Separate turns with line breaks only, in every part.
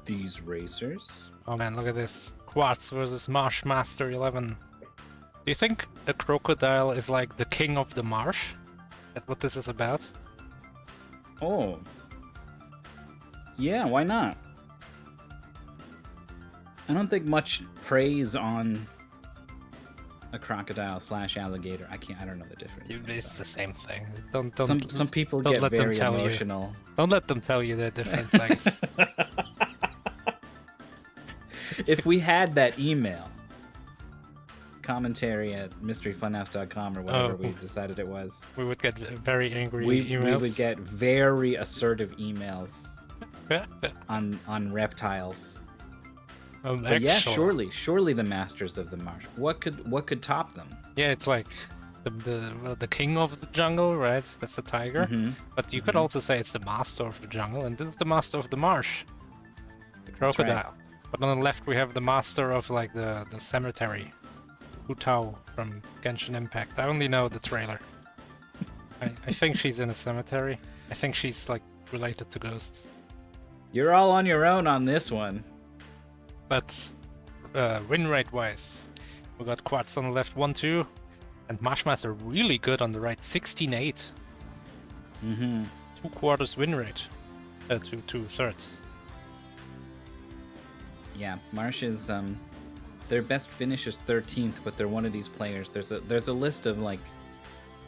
these racers.
Oh man, look at this. Quartz versus MarshMaster11. Do you think a crocodile is like the king of the marsh? That's what this is about?
Oh. Yeah, why not? I don't think much praise on a crocodile / alligator. I don't know the difference.
It's the same thing.
Some people
don't
get
let them
very
tell
emotional.
You. Don't let them tell you they're different things.
If we had that email, commentary at mysteryfunhouse.com or whatever we decided it was,
we would get very angry emails.
We would get very assertive emails on reptiles. But yeah, surely the masters of the marsh. What could top them?
Yeah, it's like the king of the jungle, right? That's the tiger.
Mm-hmm.
But you could also say it's the master of the jungle, and this is the master of the marsh, the crocodile. Right. But on the left we have the master of like the cemetery, Hu Tao from Genshin Impact. I only know the trailer. I think she's in a cemetery. I think she's like related to ghosts.
You're all on your own on this one.
But win rate wise, we got Quartz on the left 1-2, and MarshMaster really good on the right 16-8. 2/4 win rate, 2/3.
Yeah, Marsh is their best finish is 13th, but they're one of these players. There's a list of like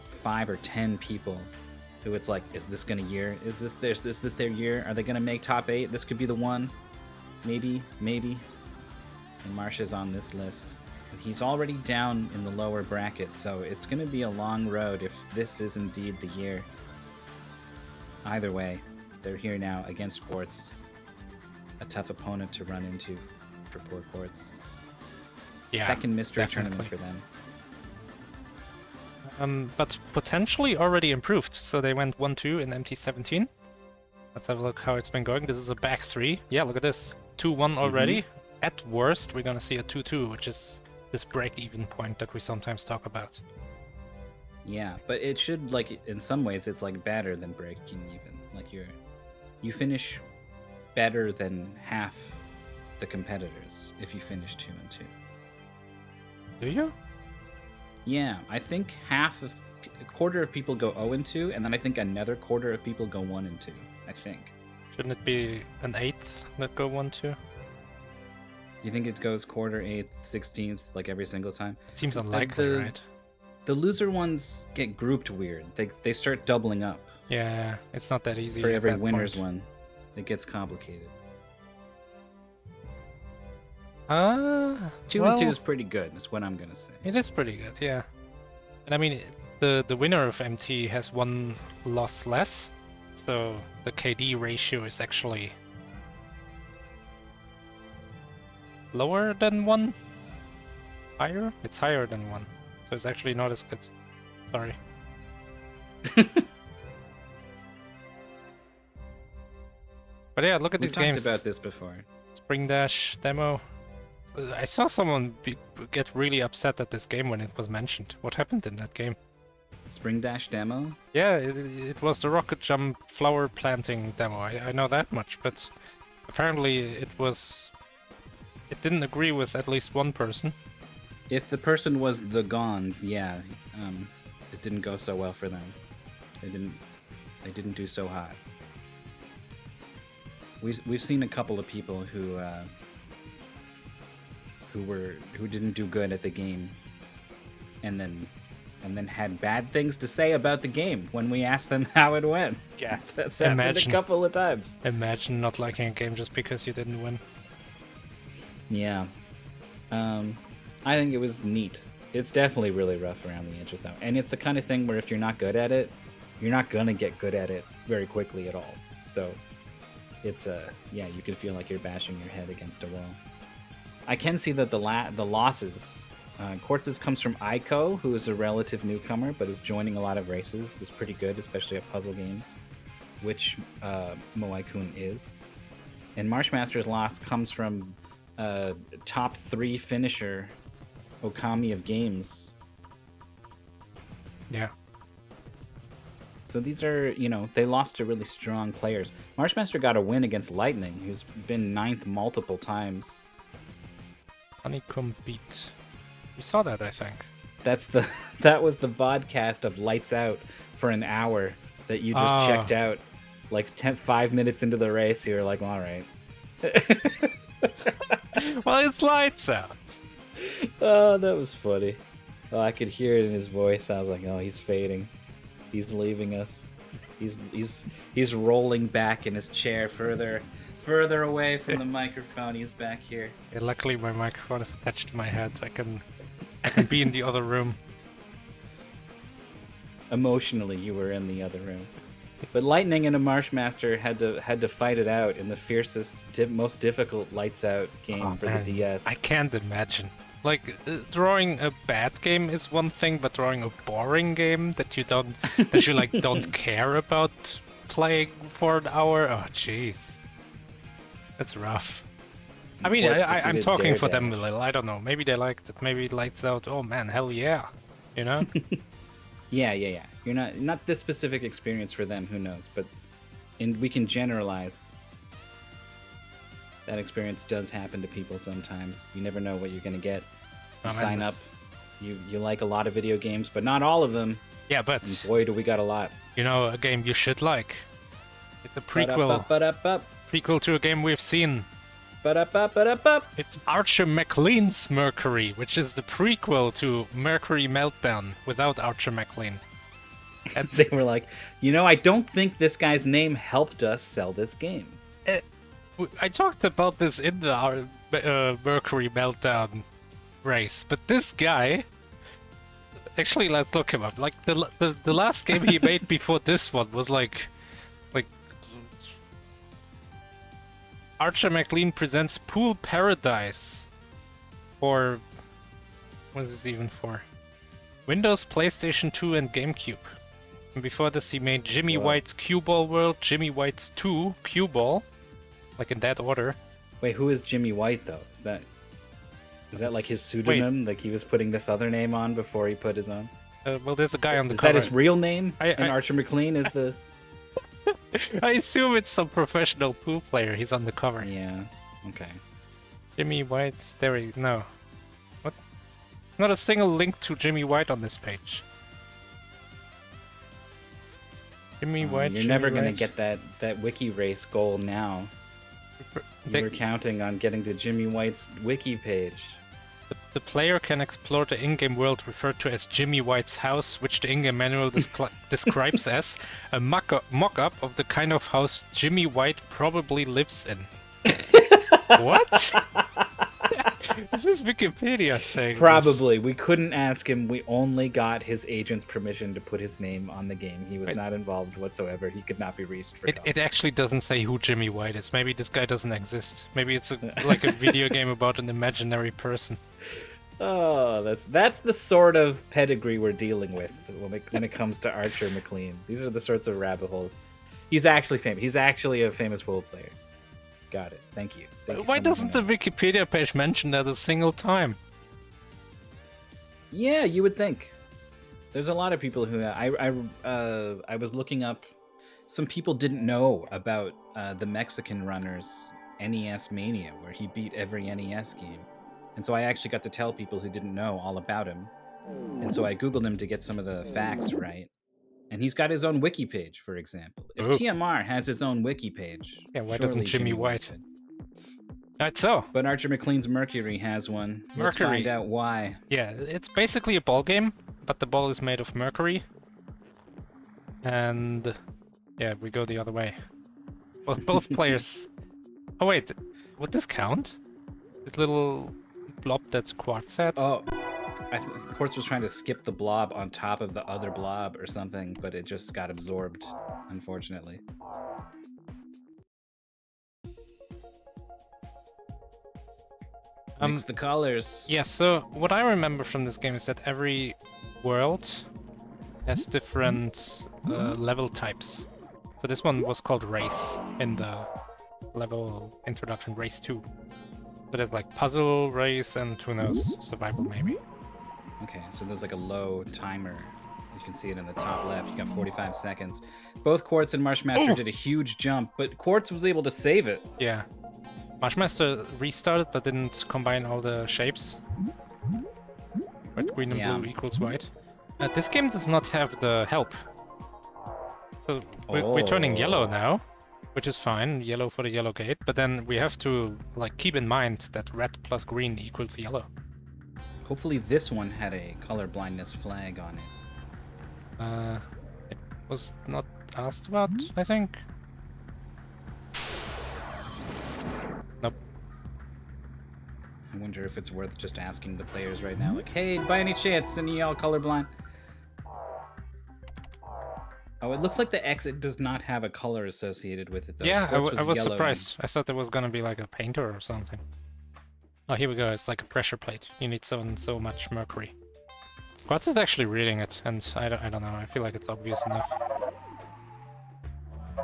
5 or 10 people who it's like, is this gonna year? Is this their year? Are they gonna make top 8? This could be the one. Maybe. And Marsh is on this list. And he's already down in the lower bracket, so it's going to be a long road if this is indeed the year. Either way, they're here now against Quartz. A tough opponent to run into for poor Quartz. Yeah, second mystery tournament for them.
But potentially already improved. So they went 1-2 in MT17. Let's have a look how it's been going. This is a back 3. Yeah, look at this. 2-1 already. At worst, we're gonna see a 2-2, which is this break-even point that we sometimes talk about.
Yeah, but it should, like, in some ways, it's like better than breaking even. Like you finish better than half the competitors if you finish 2-2.
Do you?
Yeah, I think a quarter of people go 0-2, and then I think another quarter of people go 1-2. I think.
Shouldn't it be an 8th that go 1-2?
You think it goes quarter, 8th, 16th, like every single time?
It seems unlikely, right?
The loser ones get grouped weird. They start doubling up.
Yeah, it's not that easy.
For every winner's one, it gets complicated. 2-2 is pretty good, is what I'm gonna say.
It is pretty good, yeah. And I mean, the winner of MT has 1 loss less, so the KD ratio is actually lower than 1? Higher? It's higher than 1. So it's actually not as good. Sorry. But yeah, look at these games.
We've talked about this before.
Spring Dash demo. I saw someone get really upset at this game when it was mentioned. What happened in that game?
Spring Dash demo?
Yeah, it was the rocket jump flower planting demo. I know that much, but apparently it didn't agree with at least one person.
If the person was the Gons, yeah, it didn't go so well for them. They didn't do so hot. We've seen a couple of people who didn't do good at the game, and then had bad things to say about the game when we asked them how it went.
Yeah,
that's happened a couple of times.
Imagine not liking a game just because you didn't win.
Yeah. I think it was neat. It's definitely really rough around the edges, though. And it's the kind of thing where if you're not good at it, you're not going to get good at it very quickly at all. So it's, yeah, you can feel like you're bashing your head against a wall. I can see that the losses... Quartz's comes from Aiko, who is a relative newcomer, but is joining a lot of races. Is pretty good, especially at puzzle games, which Moai-kun is. And MarshMaster's loss comes from top 3 finisher Okami of Games.
Yeah.
So these are, you know, they lost to really strong players. MarshMaster got a win against Lightning, who's been 9th multiple times.
Honeycomb beat. You saw that, I think.
That was the vodcast of Lights Out for an hour that you just checked out. Like 5 minutes into the race, you were like, all right.
Well, it's Lights Out.
Oh, that was funny. Oh, I could hear it in his voice. I was like, oh, he's fading. He's leaving us. He's rolling back in his chair further away from the microphone. He's back here.
Yeah, luckily my microphone is attached to my head, so I can be in the other room.
Emotionally, you were in the other room. But Lightning and a MarshMaster had to fight it out in the fiercest, most difficult Lights Out game for the DS.
I can't imagine. Like, drawing a bad game is one thing, but drawing a boring game that you don't care about playing for an hour. Oh, jeez, that's rough. I mean, I'm talking for them a little. I don't know. Maybe they liked it. Maybe Lights Out. Oh man, hell yeah, you know.
Yeah. You're not this specific experience for them. Who knows? But we can generalize. That experience does happen to people sometimes. You never know what you're gonna get. You sign up. You like a lot of video games, but not all of them.
Yeah, but
and boy, do we got a lot.
You know, a game you should like. It's a prequel. Prequel to a game we've seen. It's Archer Maclean's Mercury, which is the prequel to Mercury Meltdown without Archer Maclean.
And they were like, you know, I don't think this guy's name helped us sell this game.
I talked about this in the Mercury Meltdown race, but this guy... Actually, let's look him up. Like, the last game he made before this one was like... Archer Maclean presents Pool Paradise for... What is this even for? Windows, PlayStation 2 and GameCube. And before this he made Jimmy White's Cue Ball World, Jimmy White's 2, Cue Ball. Like in that order.
Wait, who is Jimmy White though? Is that like his pseudonym? Wait. Like he was putting this other name on before he put his own?
Well, there's a guy on the
cover.
Is
that his real name? And Archer Maclean is the...
I assume it's some professional pool player. He's on the cover.
Yeah, okay.
Jimmy White, no. What? Not a single link to Jimmy White on this page. Jimmy White,
You're never going to get that wiki race goal now. You were counting on getting to Jimmy White's wiki page.
The player can explore the in-game world referred to as Jimmy White's house, which the in-game manual describes as a mock-up of the kind of house Jimmy White probably lives in. What? This is Wikipedia saying
probably. This. We couldn't ask him. We only got his agent's permission to put his name on the game. He was not involved whatsoever. He could not be reached for
it actually doesn't say who Jimmy White is. Maybe this guy doesn't exist. Maybe it's like a video game about an imaginary person.
Oh, that's the sort of pedigree we're dealing with when it comes to Archer Maclean. These are the sorts of rabbit holes. He's actually famous. He's actually a famous pool player. Got it. Thank you.
Why doesn't the Wikipedia page mention that a single time?
Yeah, you would think. There's a lot of people who I was looking up. Some people didn't know about the Mexican runner's NES Mania, where he beat every NES game. And so I actually got to tell people who didn't know all about him. And so I Googled him to get some of the facts right. And he's got his own wiki page, for example. If TMR has his own wiki page,
yeah, why doesn't Jimmy White? Right, so.
But Archer Maclean's Mercury has one.
Mercury.
Let's find out why.
Yeah, it's basically a ball game, but the ball is made of mercury. And yeah, we go the other way. Well, both players. Oh wait, would this count? This little blob that's Quartz at?
Oh, Quartz was trying to skip the blob on top of the other blob or something, but it just got absorbed, unfortunately. Mix the colors.
Yeah, so what I remember from this game is that every world has different level types. So this one was called Race in the level introduction, Race 2. So there's like puzzle, race, and who knows, survival maybe.
Okay, so there's like a low timer You can see it in the top left. You got 45 seconds. Both Quartz and MarshMaster did a huge jump, but Quartz was able to save it.
Yeah. MarshMaster restarted, but didn't combine all the shapes. Red, green, and blue equals white. This game does not have the help. So we're turning yellow now, which is fine. Yellow for the yellow gate. But then we have to like keep in mind that red plus green equals yellow.
Hopefully this one had a color blindness flag on it.
It was not asked about, I think. Nope.
I wonder if it's worth just asking the players right now, like, hey, by any chance, any y'all colorblind? Oh, it looks like the exit does not have a color associated with it, though.
Yeah, I was
yellow
surprised. I thought there was gonna be like a painter or something. Oh, here we go. It's like a pressure plate. You need so and so much mercury. Quartz is actually reading it, and I don't know. I feel like it's obvious enough.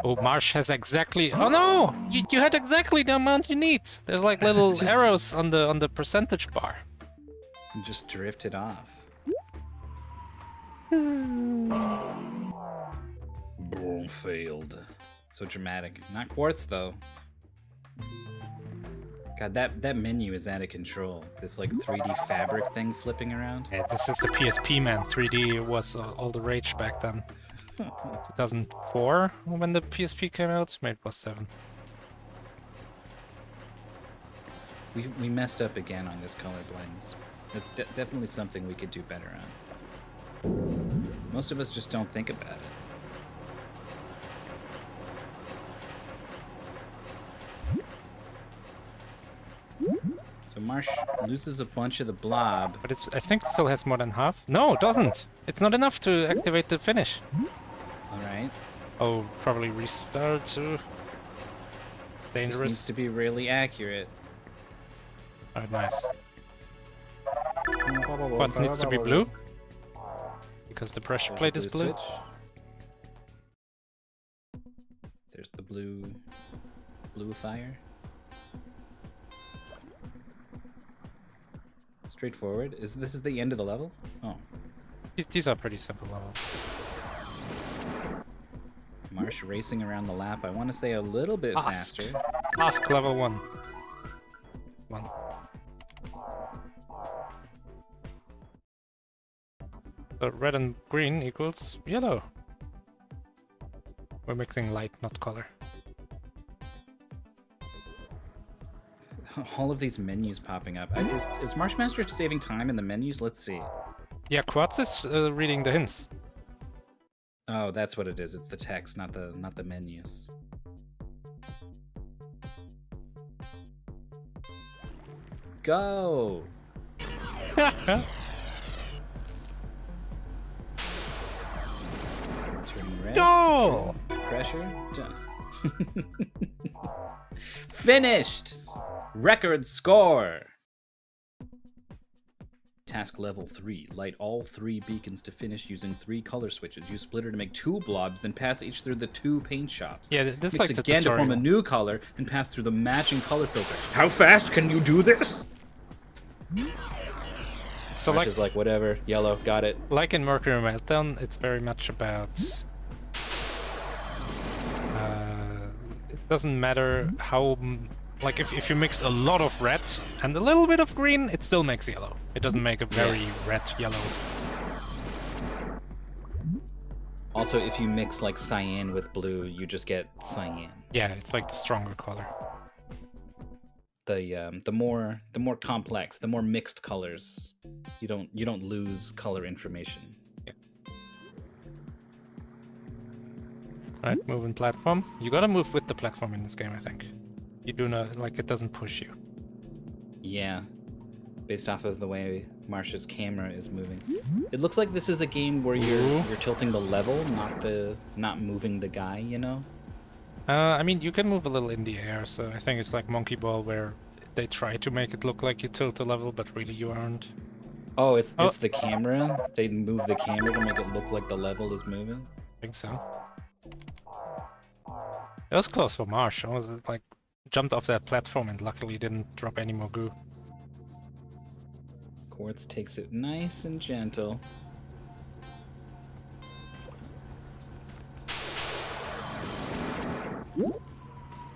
Oh, Marsh has exactly... Oh no! You had exactly the amount you need! There's like little arrows on the percentage bar.
You just drifted off. Boom, failed. So dramatic. Not Quartz, though. God, that menu is out of control. This like 3D fabric thing flipping around.
Yeah, this is the PSP, man. 3D was all the rage back then. 2004 when the PSP came out? Maybe it was 7.
We messed up again on this color blindness. It's definitely something we could do better on. Most of us just don't think about it. So Marsh loses a bunch of the blob.
But I think it still has more than half. No, it doesn't. It's not enough to activate the finish.
Alright.
Oh, probably restart too. It's dangerous.
This needs to be really accurate.
Alright, nice. What needs to be blue? Because the pressure plate is blue.
Switch. There's the blue fire. Straightforward. This is the end of the level? Oh.
These are pretty simple levels.
Marsh racing around the lap. I want to say a little bit faster.
Ask level 1. 1. So red and green equals yellow. We're mixing light, not color.
All of these menus popping up. Is MarshMaster saving time in the menus? Let's see.
Yeah, Quartz is reading the hints.
Oh, that's what it is. It's the text, not the menus. Go. Turning red.
Go.
Pressure. Done. Finished. Record score. Task level 3. Light all 3 beacons to finish using 3 color switches. Use splitter to make 2 blobs, then pass each through the 2 paint shops.
Yeah, this is
Mix
like
again to form a new color and pass through the matching color filter. How fast can you do this?
So
Marsh is like, whatever, yellow, got it.
Like in Mercury Meltdown, it's very much about... it doesn't matter how... Like, if you mix a lot of red and a little bit of green, it still makes yellow. It doesn't make a very red-yellow.
Also, if you mix, like, cyan with blue, you just get cyan.
Yeah, it's like the stronger color.
The more complex, the more mixed colors, you don't lose color information.
Yeah. Alright, moving platform. You gotta move with the platform in this game, I think. You do not, like, it doesn't push you.
Yeah, based off of the way Marsh's camera is moving. It looks like this is a game where you're tilting the level, not moving the guy, you know?
I mean, you can move a little in the air, so I think it's like Monkey Ball, where they try to make it look like you tilt the level, but really you aren't.
Oh, it's the camera? They move the camera to make it look like the level is moving?
I think so. It was close for Marsh. I was like, jumped off that platform and luckily didn't drop any more goo.
Quartz takes it nice and gentle.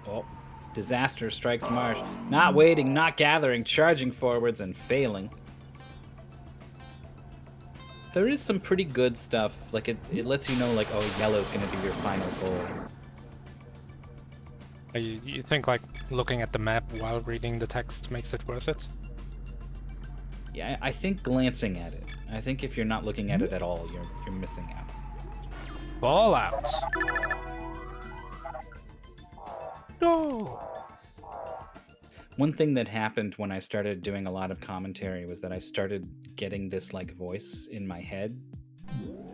Oh, disaster strikes Marsh. Not waiting, not gathering, charging forwards and failing. There is some pretty good stuff. Like, it lets you know, like, oh, yellow's going to be your final goal.
You think, like, looking at the map while reading the text makes it worth it?
Yeah, I think glancing at it. I think if you're not looking at it at all, you're missing out.
Fallout! No!
One thing that happened when I started doing a lot of commentary was that I started getting this like voice in my head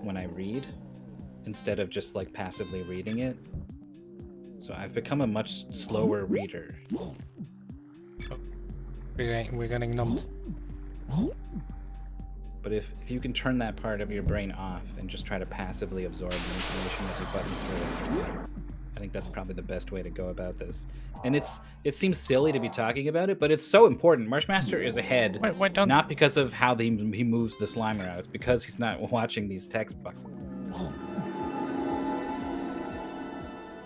when I read, instead of just like passively reading it. So I've become a much slower reader.
Oh. We're getting numbed.
But if you can turn that part of your brain off and just try to passively absorb the information as you button through it, I think that's probably the best way to go about this. And it seems silly to be talking about it, but it's so important. MarshMaster is ahead, not because of how he moves the slime around. It's because he's not watching these text boxes.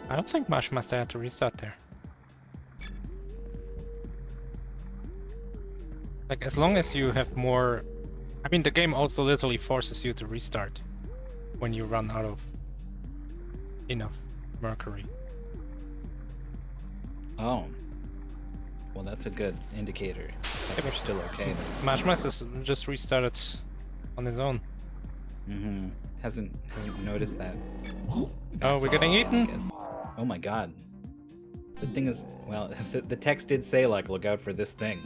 I don't think MarshMaster had to restart there. Like, as long as you have more... I mean, the game also literally forces you to restart when you run out of enough Mercury.
Oh. Well, that's a good indicator. If we're still okay then.
MarshMaster just restarted on his own.
Mm-hmm. Hasn't noticed that.
Oh, we're getting eaten?
Oh my god. The thing is, well, the text did say, like, look out for this thing.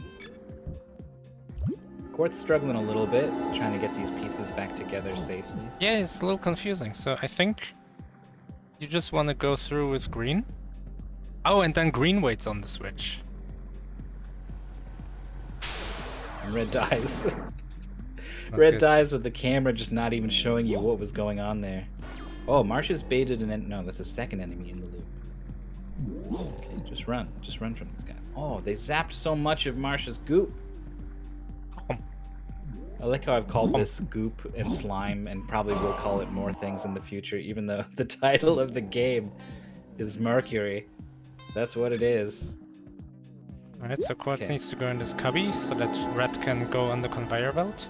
Quartz struggling a little bit, trying to get these pieces back together safely.
Yeah, it's a little confusing. So I think you just want to go through with green. Oh, and then green waits on the switch.
And red dies.
Red
Red dies with the camera just not even showing you what was going on there. Oh, Marsh has baited an no, that's a second enemy in the loop. Okay, just run from this guy. Oh, they zapped so much of Marsh's goop. I like how I've called this goop and slime, and probably will call it more things in the future, even though the title of the game is Mercury. That's what it is.
Alright, so Quartz needs to go in this cubby so that red can go on the conveyor belt.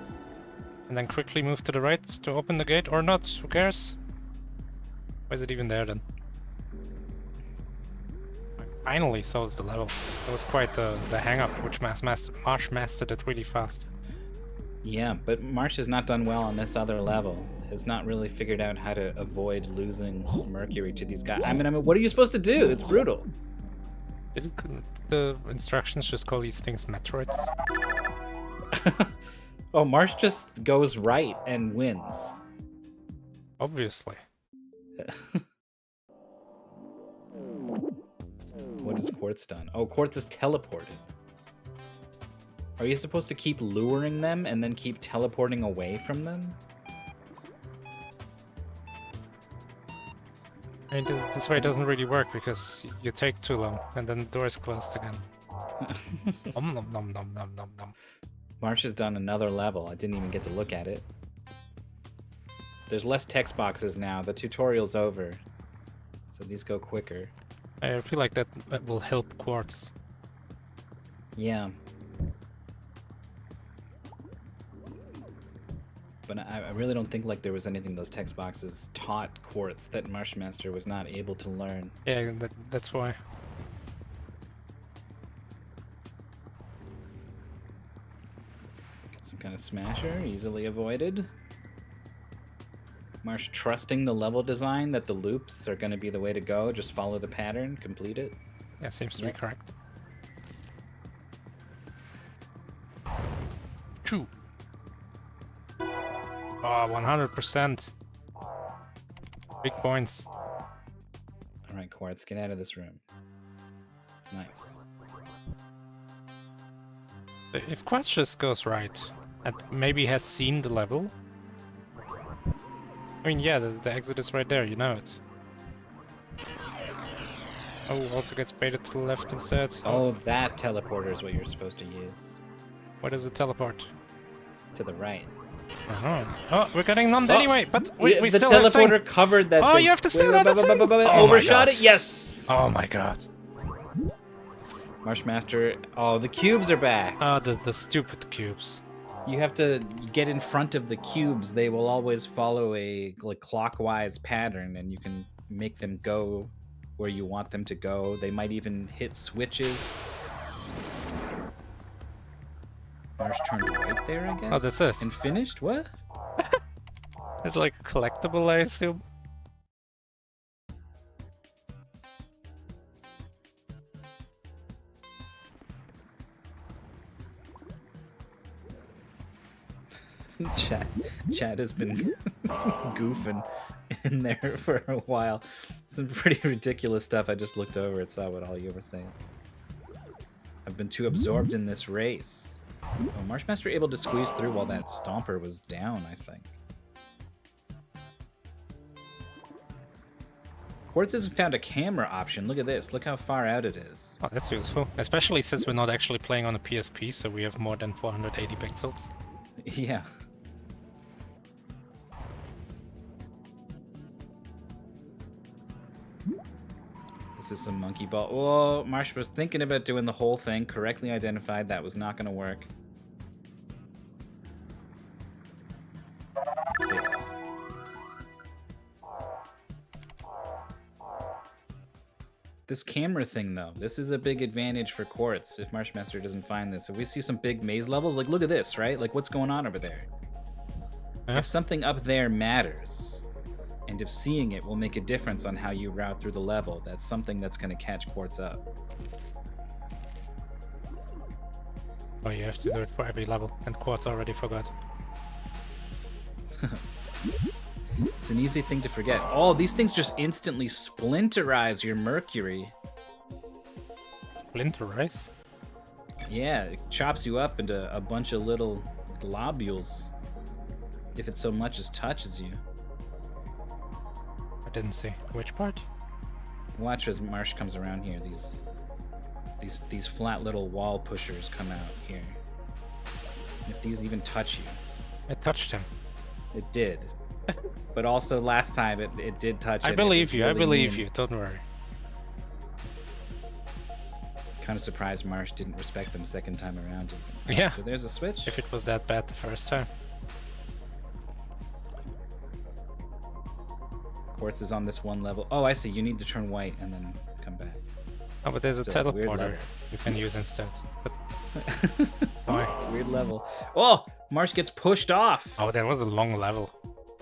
And then quickly move to the right to open the gate, or not, who cares? Why is it even there then? Finally solves the level. That was quite the hang-up, which MarshMaster did really fast.
Yeah, but Marsh has not done well on this other level. Has not really figured out how to avoid losing Mercury to these guys. I mean, what are you supposed to do? It's brutal.
Did the instructions just call these things Metroids?
Oh, Marsh just goes right and wins.
Obviously.
What has Quartz done? Oh, Quartz is teleported. Are you supposed to keep luring them and then keep teleporting away from them?
I mean, this way doesn't really work because you take too long and then the door is closed again. Nom nom nom nom nom nom nom.
Marsh has done another level. I didn't even get to look at it. There's less text boxes now. The tutorial's over. So these go quicker.
I feel like that will help Quartz.
Yeah. But I really don't think like there was anything those text boxes taught Quartz that MarshMaster was not able to learn.
Yeah, that's why.
Got some kind of smasher, easily avoided. Marsh trusting the level design that the loops are going to be the way to go. Just follow the pattern, complete it.
Yeah, seems to be correct. Choo. Oh, 100%. Big points.
Alright, Quartz, get out of this room. Nice.
If Quartz just goes right, and maybe has seen the level... I mean, yeah, the exit is right there, you know it. Oh, also gets baited to the left instead.
Oh, that teleporter is what you're supposed to use.
Where does it teleport?
To the right.
Uh-huh. Oh, we're getting numbed anyway, but we
the
still have
teleporter covered that.
Oh,
thing.
you have to stand on the thing!
Overshot it? Yes!
Oh my god.
Marshmaster. Oh, the cubes are back.
Oh, the stupid cubes.
You have to get in front of the cubes. They will always follow a clockwise pattern, and you can make them go where you want them to go. They might even hit switches. Marsh turned white there, I guess.
Oh, that's it.
And finished? What?
It's like collectible, I assume.
Chad has been goofing in there for a while. Some pretty ridiculous stuff. I just looked over and saw what all you were saying. I've been too absorbed in this race. Oh, MarshMaster able to squeeze through while that Stomper was down, I think. Quartz has found a camera option. Look at this. Look how far out it is.
Oh, that's useful. Especially since we're not actually playing on a PSP, so we have more than 480 pixels.
Yeah. This is some monkey ball. Oh, Marsh was thinking about doing the whole thing. Correctly identified. That was not going to work. Safe. This camera thing, though, this is a big advantage for Quartz if MarshMaster doesn't find this. If we see some big maze levels, like, look at this, right? Like, what's going on over there?
Yeah.
If something up there matters, and if seeing it will make a difference on how you route through the level, that's something that's going to catch Quartz up.
Oh, you have to do it for every level, and Quartz already forgot.
It's an easy thing to forget. Oh, these things just instantly splinterize your Mercury.
Splinterize?
Yeah, it chops you up into a bunch of little globules if it so much as touches you.
I didn't see. Which part?
Watch as Marsh comes around here. These flat little wall pushers come out here. If these even touch you.
It touched him.
It did. But also last time it did touch it.
I believe
It
you,
was
I
really
believe
mean.
you, don't worry.
Kind of surprised Marsh didn't respect them second time around.
Yeah.
So there's a switch.
If it was that bad the first time.
Quartz is on this one level. Oh, I see. You need to turn white and then come back.
Oh, but there's
Still
a
a weird
teleporter
level.
you can use instead. But why?
Weird level. Oh, Marsh gets pushed off.
Oh, that was a long level.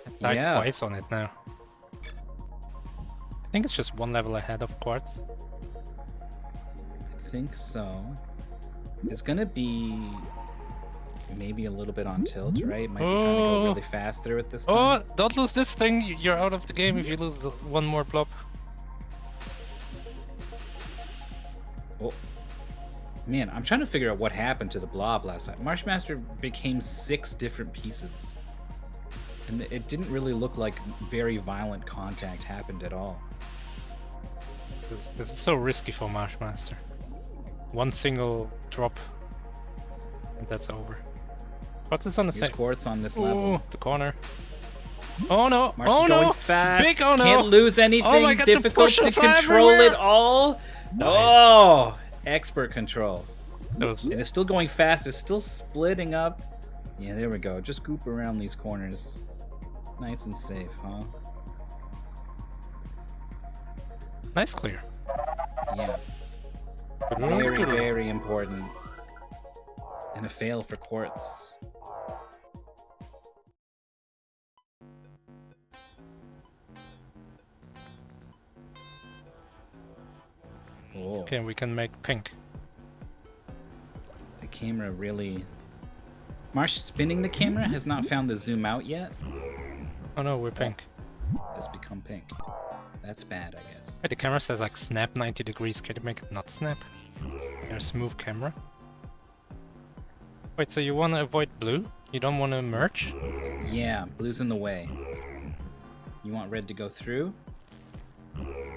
I died
Yeah.
twice on it now. I think it's just one level ahead of Quartz.
I think so. It's gonna be maybe a little bit on tilt, right? Might be trying to go really fast through it this time.
Oh, don't lose this thing. You're out of the game if you lose one more blob.
Oh. Man, I'm trying to figure out what happened to the blob last time. MarshMaster became 6 different pieces. And it didn't really look like very violent contact happened at all.
This is so risky for MarshMaster. One single drop, and that's over. What's this on the
Here's
side?
Quartz on this level.
Ooh, the corner. Oh no!
Marsh
Oh
is going
no!
fast.
Big oh no!
Can't lose anything.
Oh my God, the
Difficult to
pushes
control
everywhere.
it all.
Nice.
Oh, expert control.
Those,
And it's still going fast. It's still splitting up. Yeah, there we go. Just goop around these corners. Nice and safe, huh?
nice clear.
Yeah. Very, very important. And a fail for Quartz. Oh,
Okay, we can make pink.
the camera really... Marsh spinning the camera has not found the zoom out yet.
Oh no, we're pink.
Has become pink. That's bad, I guess.
Wait, the camera says like snap 90 degrees. Can you make it not snap? There's smooth camera. Wait, so you want to avoid blue? You don't want to merge?
Yeah, blue's in the way. You want red to go through?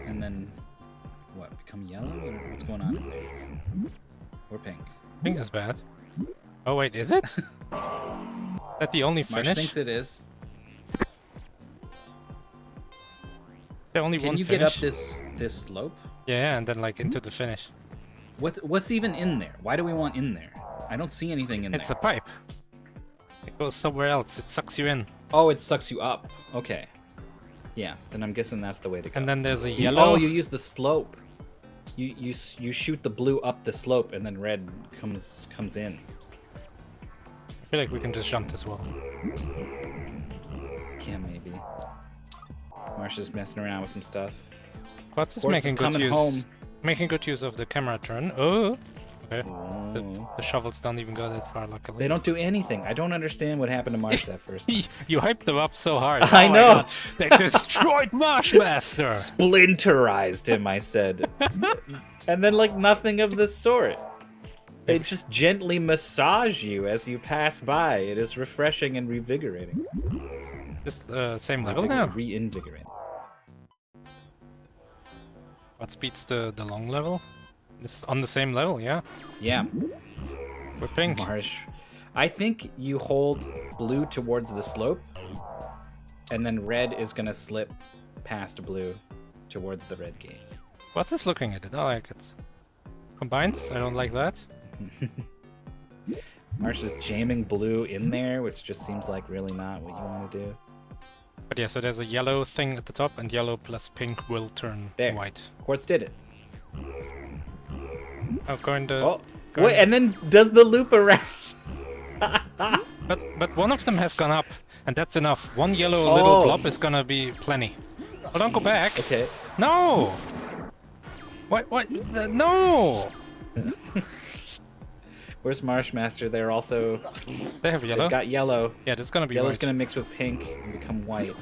And then... What, become yellow? Or what's going on in there? Or pink?
Pink is bad. Oh wait, is it? Is that the only
Marsh
finish?
thinks it is.
Is there only
Can
one
you
finish?
get up this slope?
Yeah, and then like into the finish.
What's even in there? Why do we want in there? I don't see anything in
It's a
there.
pipe. It goes somewhere else. It sucks you in.
Oh, it sucks you up. Okay. Yeah, then I'm guessing that's the way to go.
And then there's a yellow.
Oh, you use the slope. You shoot the blue up the slope, and then red comes in.
I feel like we can just jump this wall.
Yeah, maybe. Marsh is messing around with some stuff.
Quartz is
Quartz
making
is
good
coming
use.
home.
Making good use of the camera turn. Oh, okay.
Oh.
The shovels don't even go that far, luckily.
They don't do anything. I don't understand what happened to Marsh that first time.
You hyped them up so hard.
I
Oh my
know.
God. They destroyed MarshMaster.
Splinterized him, I said. And then, like, nothing of the sort. They just gently massage you as you pass by. It is refreshing and revigorating.
This same level now.
Reinvigorating.
What speeds the long level? This on the same level, yeah.
Yeah.
We're pink.
Marsh. I think you hold blue towards the slope, and then red is gonna slip past blue towards the red gate.
What's this looking at it? I like it. Combines? I don't like that.
Marsh is jamming blue in there, which just seems like really not what you want to do.
But yeah, so there's a yellow thing at the top, and yellow plus pink will turn
There.
white.
Quartz did it.
Oh, going to.
Oh, wait, and then does the loop around.
But one of them has gone up, and that's enough. One yellow little blob is gonna be plenty. Oh, don't go back.
Okay.
No. What? No.
Where's MarshMaster? They're also.
They have yellow.
They've got yellow.
Yeah, that's gonna be
Yellow's
white.
gonna mix with pink and become white.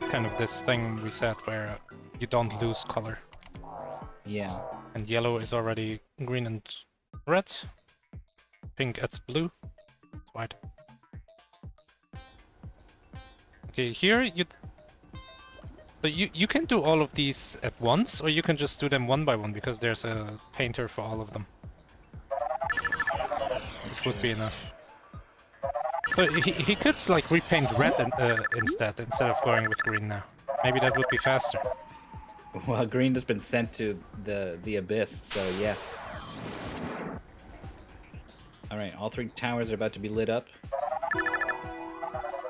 Kind of this thing we said where you don't lose color.
Yeah.
And yellow is already green and red. Pink adds blue. White. Okay, here so you can do all of these at once, or you can just do them one by one, because there's a painter for all of them. This would be enough. But he could like repaint red instead of going with green now. Maybe that would be faster.
Well, green has been sent to the abyss, so yeah. All right, all three towers are about to be lit up.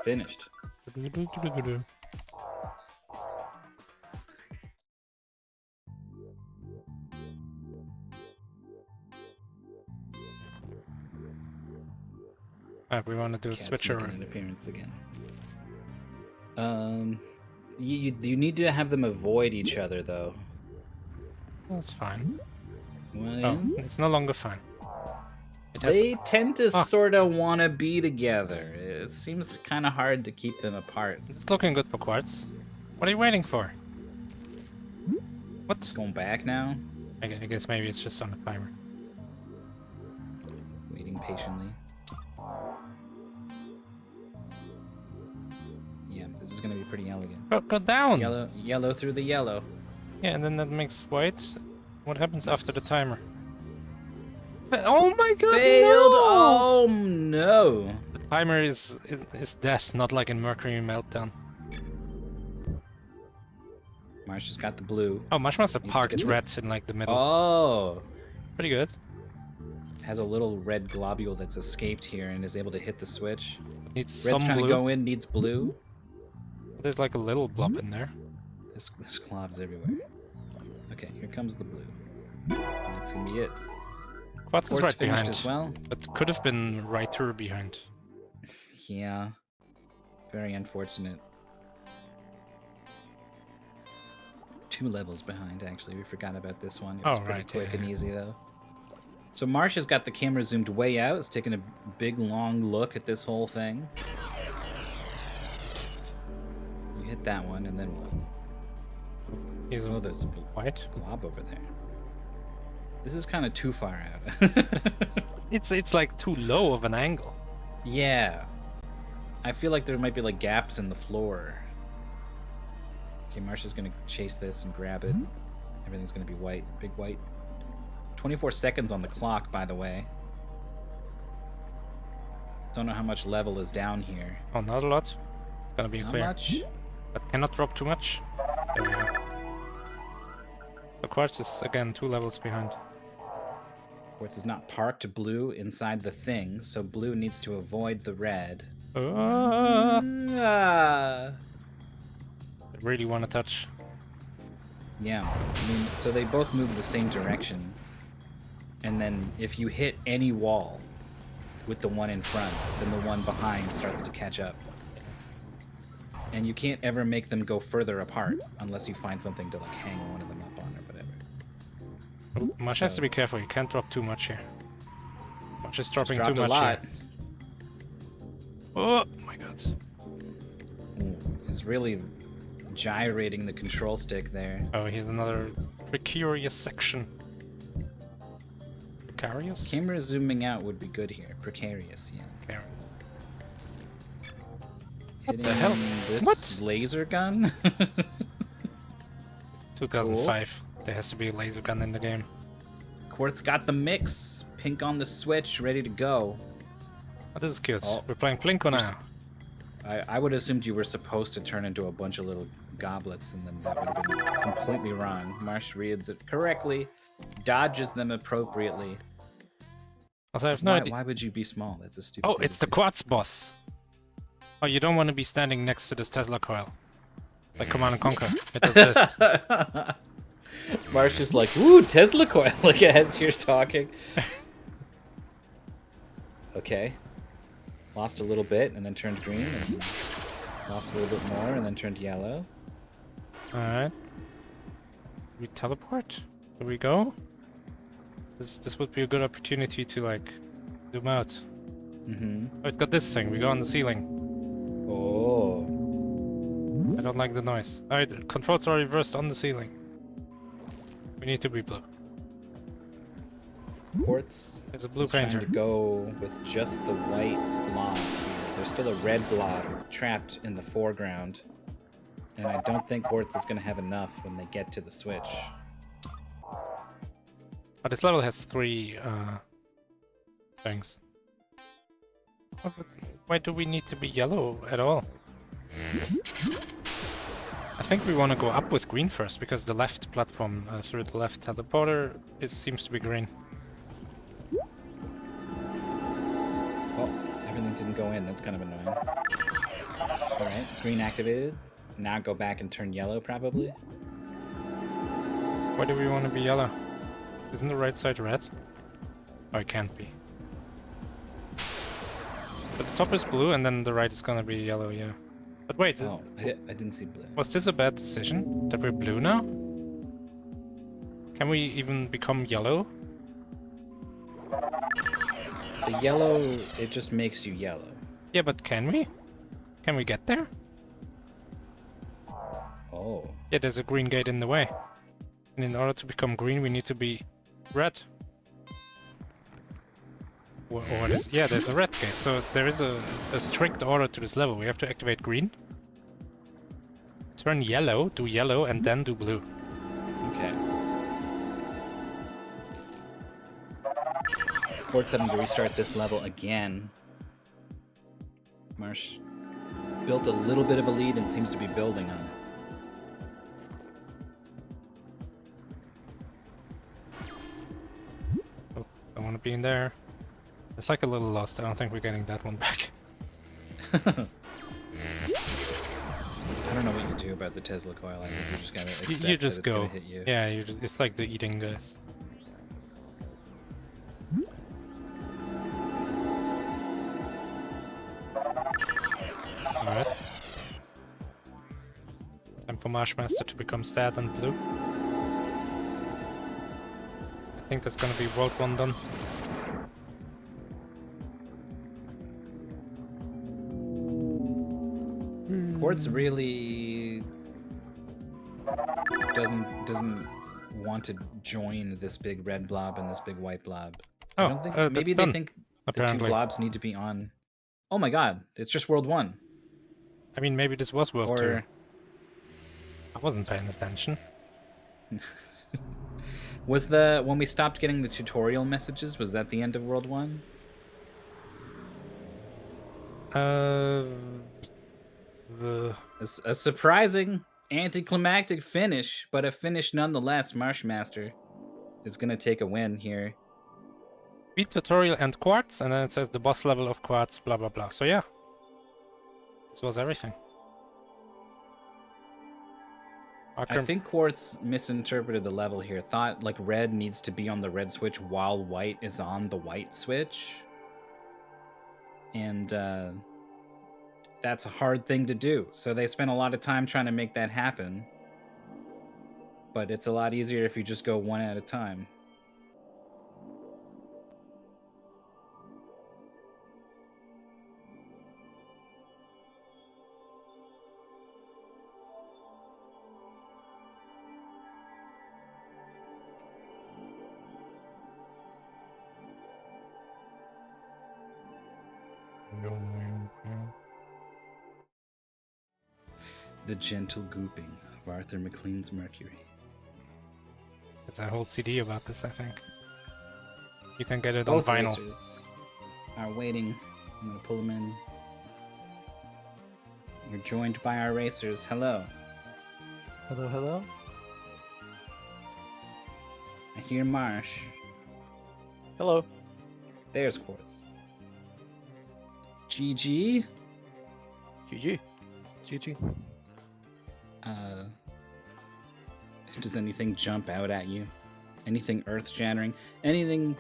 Finished.
We want to do a
Cat's
switcher.
making an appearance again. You need to have them avoid each other, though.
That's fine.
Well,
Oh, it's no longer fine. It has...
they tend to
Ah.
sort of want to be together. It seems kind of hard to keep them apart.
It's looking good for Quartz. What are you waiting for? What?
It's going back now,
I guess maybe it's just on a timer.
waiting patiently. Yeah, this is gonna be pretty elegant.
Go down!
Yellow through the yellow.
Yeah, and then that makes white. What happens after the timer? Oh my god!
Failed!
No!
Oh no!
The timer is death, not like in Mercury Meltdown.
Marsh has got the blue.
Oh, MarshMaster
to
parked
get
red in like the middle.
Oh!
Pretty good.
Has a little red globule that's escaped here and is able to hit the switch.
Needs
Red's
some
trying
blue.
to go in, needs blue.
There's like a little blob in there.
There's globs everywhere. Okay, here comes the blue. That's gonna be it.
Quartz is
Quartz
right
finished
behind.
as well.
But could have been righter behind.
Yeah. Very unfortunate. 2 levels behind, actually. We forgot about this one. It was
Oh,
pretty
right,
quick
yeah,
and
yeah.
easy, though. So Marsh has got the camera zoomed way out. It's taking a big, long look at this whole thing. You hit that one, and then what?
He's
Oh, there's a
white.
glob over there. This is kind of too far out.
It's like too low of an angle.
Yeah. I feel like there might be like gaps in the floor. Okay, Marsh is gonna chase this and grab it. Everything's gonna be white, big white. 24 seconds on the clock, by the way. Don't know how much level is down here.
Oh, not a lot. It's gonna be
Not
clear.
much.
But cannot drop too much. There we go. So Quartz is again 2 levels behind.
Quartz is not parked blue inside the thing, so blue needs to avoid the red.
I
Ah.
really want to touch.
Yeah, I mean, so they both move the same direction. And then if you hit any wall with the one in front, then the one behind starts to catch up. And you can't ever make them go further apart unless you find something to like hang one of them up on or whatever.
Oh, Marsh has to be careful, you can't drop too much here. Marsh is dropping too much here. Oh my god.
Ooh, he's really gyrating the control stick there.
Oh, here's another precarious section. Precarious?
Camera zooming out would be good here. Precarious, yeah.
Precarious.
What
the hell?
This
What?
laser gun?
2005. Cool. There has to be a laser gun in the game.
Quartz got the mix. Pink on the switch, ready to go.
Oh, this is cute.
Oh.
We're playing Plinko now.
I would have assumed you were supposed to turn into a bunch of little goblets, and then that would have been completely wrong. Marsh reads it correctly, dodges them appropriately.
Also, I have no idea.
Why would you be small? That's a stupid.
Oh, it's the Quartz boss. Oh, you don't want to be standing next to this Tesla coil. Like Command & Conquer. It does this.
Marsh is like, woo, Tesla coil, like as you're talking. Okay. Lost a little bit and then turned green. And lost a little bit more and then turned yellow.
Alright. We teleport? Do we go? This would be a good opportunity to like zoom out.
Mm-hmm.
Oh, it's got this thing. We go on the ceiling.
Oh.
I don't like the noise. Alright, controls are reversed on the ceiling. We need to be blue.
Quartz
It's a blue
is
painter.
trying to go with just the white blob here. There's still a red blob trapped in the foreground. And I don't think Quartz is going to have enough when they get to the switch.
But this level has 3 things. Why do we need to be yellow at all? I think we want to go up with green first, because the left platform through the left teleporter seems to be green.
Oh, everything didn't go in. That's kind of annoying. Alright, green activated. Now go back and turn yellow, probably.
Why do we want to be yellow? Isn't the right side red? Oh, it can't be. But the top is blue, and then the right is gonna be yellow, yeah. But wait,
Oh, I didn't see blue.
was this a bad decision? That we're blue now? Can we even become yellow?
The yellow, it just makes you yellow.
Yeah, but can we? Can we get there?
Oh.
Yeah, there's a green gate in the way. And in order to become green, we need to be red. Or what is... Yeah, there's a red gate. So there is a strict order to this level. We have to activate green, turn yellow, do yellow, and then do blue.
Okay. Quartz having to restart this level again. Marsh built a little bit of a lead and seems to be building on it.
Oh, I want to be in there. It's like a little lost. I don't think we're getting that one back.
I don't know what you do about the Tesla coil. I think you just gotta accept
You just
that it's
go.
gonna hit you.
Yeah, it's like the eating guys. Alright. Time for MarshMaster to become sad and blue. I think that's gonna be World 1 done.
Quartz really doesn't want to join this big red blob and this big white blob.
Oh,
I don't think,
that's
maybe they
done,
think
apparently.
the two blobs need to be on. Oh my god, it's just World 1.
I mean, maybe this was World 2.
Or
I wasn't paying attention.
was when we stopped getting the tutorial messages, was that the end of World 1? A surprising anticlimactic finish, but a finish nonetheless. Marshmaster is going to take a win here.
Beat tutorial and Quartz, and then it says the boss level of Quartz, blah blah blah. So yeah, this was everything.
I think Quartz misinterpreted the level here. Thought like red needs to be on the red switch while white is on the white switch. And that's a hard thing to do. So they spent a lot of time trying to make that happen. But it's a lot easier if you just go one at a time. The gentle gooping of Arthur Maclean's Mercury.
It's a whole CD about this, I think. You can get it on vinyl.
Racers are waiting. I'm gonna pull them in. We're joined by our racers. Hello.
Hello, hello.
I hear Marsh.
Hello.
There's Quartz. GG.
GG. GG.
Does anything jump out at you? Anything earth-shattering? Anything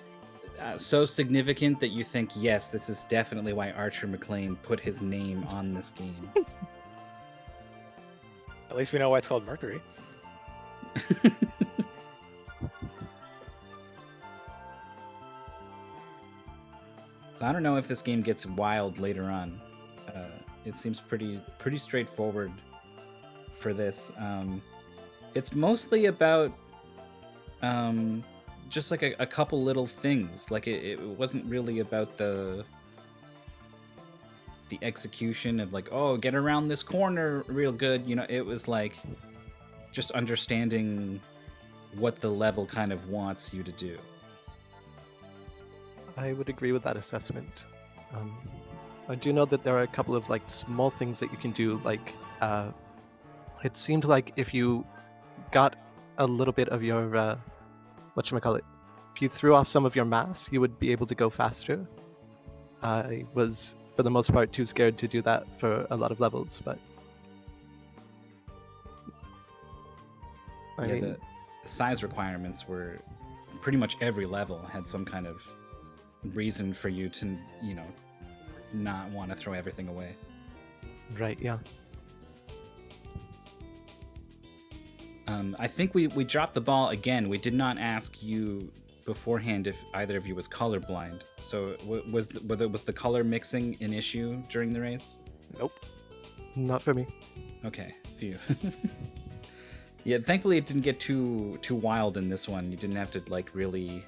so significant that you think, yes, this is definitely why Archer Maclean put his name on this game?
At least we know why it's called Mercury.
So I don't know if this game gets wild later on. It seems pretty straightforward for this. It's mostly about just like a couple little things. Like it wasn't really about the execution of like, oh, get around this corner real good. You know, it was like just understanding what the level kind of wants you to do.
I would agree with that assessment. I do know that there are a couple of like small things that you can do. Like, it seemed like if you got a little bit of your whatchamacallit, if you threw off some of your mass, you would be able to go faster. I was, for the most part, too scared to do that for a lot of levels, but I mean,
the size requirements were pretty much every level had some kind of reason for you to, you know, not want to throw everything away.
right, yeah.
I think we dropped the ball again. We did not ask you beforehand if either of you was colorblind. So was the color mixing an issue during the race?
Nope.
Not for me.
Okay, phew. Yeah, thankfully it didn't get too wild in this one. You didn't have to like really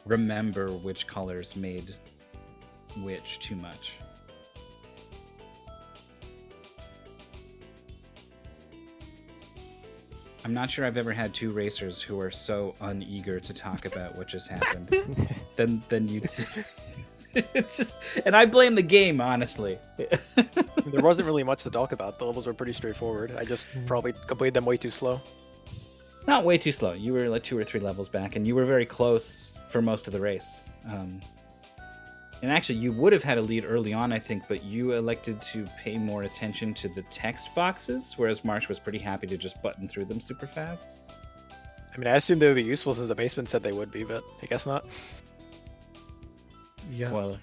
remember which colors made which too much. I'm not sure I've ever had two racers who are so uneager to talk about what just happened than you two. It's just, and I blame the game, honestly.
There wasn't really much to talk about. The levels were pretty straightforward. I just probably completed them way too slow.
Not way too slow. You were like 2 or 3 levels back, and you were very close for most of the race. And actually, you would have had a lead early on, I think, but you elected to pay more attention to the text boxes, whereas Marsh was pretty happy to just button through them super fast.
I mean, I assumed they would be useful since the basement said they would be, but I guess not.
Yeah.
Well,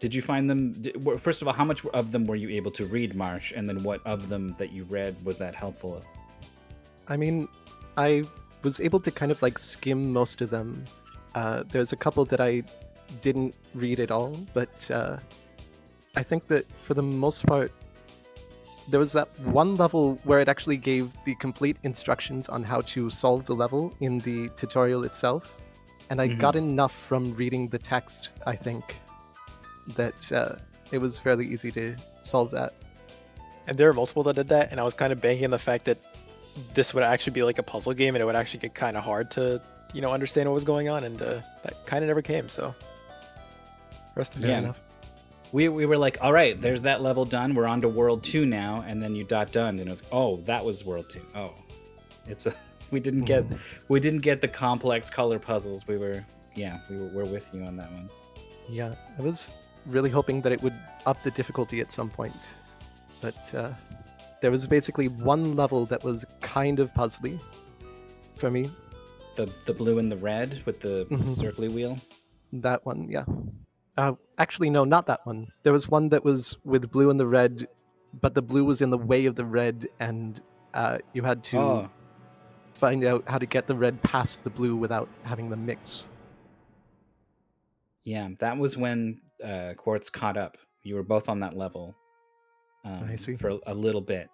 did you find them? First of all, how much of them were you able to read, Marsh? And then what of them that you read was that helpful?
I mean, I was able to kind of like skim most of them. There's a couple that I didn't read at all, but I think that for the most part, there was that one level where it actually gave the complete instructions on how to solve the level in the tutorial itself, and I got enough from reading the text, I think, that it was fairly easy to solve that.
And there are multiple that did that, and I was kind of banking on the fact that this would actually be like a puzzle game, and it would actually get kind of hard to, you know, understand what was going on, and that kind of never came, so...
Rest of
Yeah.
enough.
we were like, all right, there's that level done. We're on to World 2 now, and then you done, and it was oh, that was World 2. Oh, it's a we didn't get the complex color puzzles. We're with you on that one.
Yeah, I was really hoping that it would up the difficulty at some point, but there was basically one level that was kind of puzzly for me.
The blue and the red with the circly wheel.
That one, yeah. Actually, no, not that one. There was one that was with blue and the red, but the blue was in the way of the red, and you had to find out how to get the red past the blue without having them mix.
Yeah, that was when Quartz caught up. You were both on that level
I see.
for a little bit.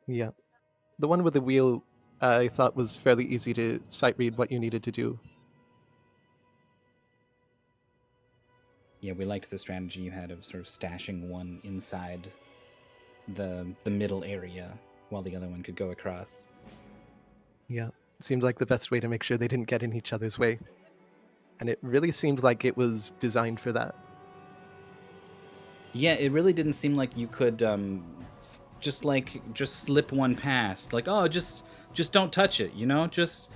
Yeah. The one with the wheel, I thought was fairly easy to sight read what you needed to do.
Yeah, we liked the strategy you had of sort of stashing one inside the middle area while the other one could go across.
Yeah, it seemed like the best way to make sure they didn't get in each other's way. And it really seemed like it was designed for that.
Yeah, it really didn't seem like you could just slip one past. Like, oh, just don't touch it, you know? Just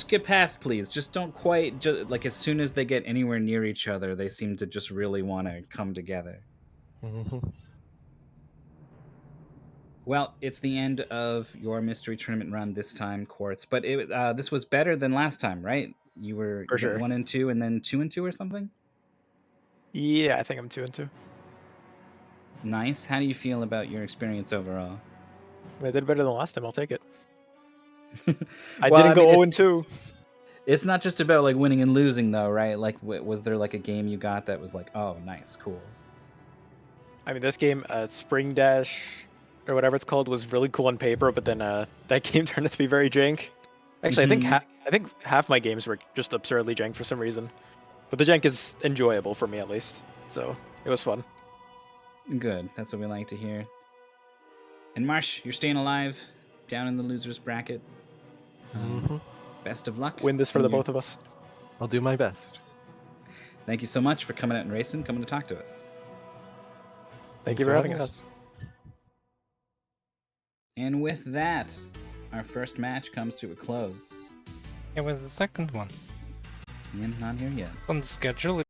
get past, please. Just don't quite like as soon as they get anywhere near each other, they seem to just really want to come together.
Mm-hmm.
Well, it's the end of your mystery tournament run this time, Quartz. But this was better than last time, right? You were
For sure.
1 and 2, and then 2 and 2 or something.
Yeah, I think I'm 2 and 2.
Nice. How do you feel about your experience overall?
I did better than last time. I'll take it. I
Well,
didn't go
mean,
0 and 2.
It's not just about like winning and losing, though, right? Like, was there like a game you got that was like, oh, nice, cool?
I mean, this game, Spring Dash, or whatever it's called, was really cool on paper, but then that game turned out to be very jank. Actually, I think half my games were just absurdly jank for some reason, but the jank is enjoyable for me at least, so it was fun.
Good. That's what we like to hear. And Marsh, you're staying alive down in the losers bracket. Best of luck.
Win this for the both of us.
I'll do my best.
Thank you so much for coming out and racing, coming to talk to us.
Thank you for having us.
And with that, our first match comes to a close.
It was the second one.
Yeah, not here yet.
On the schedule,